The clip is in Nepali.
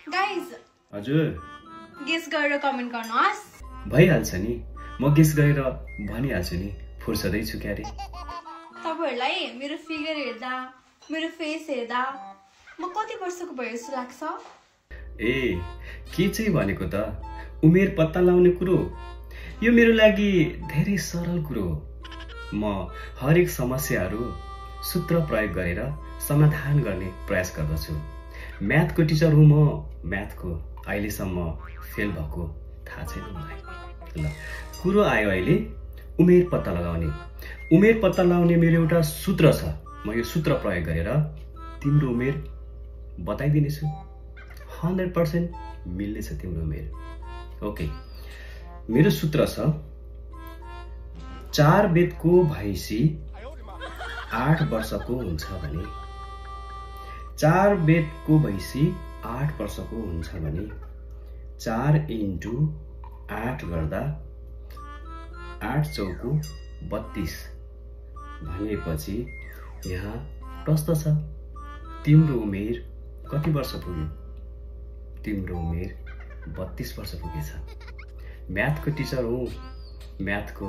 गाइज हजुर गेस गरेर कमेन्ट गर्नुहोस्। भइहाल्छ नि, म गेस गरेर भनिहाल्छु नि, फुर्सदै छु क्यारे। तपाईहरुलाई मेरो फिगर हेर्दा, मेरो फेस हेर्दा म कति वर्षको भए जस्तो लाग्छ? ए के चाहिँ भनेको त, उमेर पत्ता लगाउने कुरो यो मेरो लागि धेरै सरल कुरो हो। म हरेक समस्याहरू सूत्र प्रयोग गरेर समाधान गर्ने प्रयास गर्दछु। म्याथको टिचर हुँ म, म्याथको अहिलेसम्म फेल भएको थाहा छैन मलाई। ल कुरो आयो अहिले उमेर पत्ता लगाउने। उमेर पत्ता लगाउने मेरो एउटा सूत्र छ। म यो सूत्र प्रयोग गरेर तिम्रो उमेर बताइदिनेछु। 100% मिल्नेछ तिम्रो उमेर। ओके, मेरो सूत्र छ 4 बेदको भैँसी 8 वर्षको हुन्छ भने 4 बेदको भैँसी 8 वर्षको हुन्छ भने 4 × 8 गर्दा 8 चौको 32 भनेपछि यहाँ प्रश्न छ, तिम्रो उमेर कति वर्ष पुग्यो? तिम्रो उमेर 32 वर्ष पुगेछ। म्याथको टिचर हुँ, म्याथको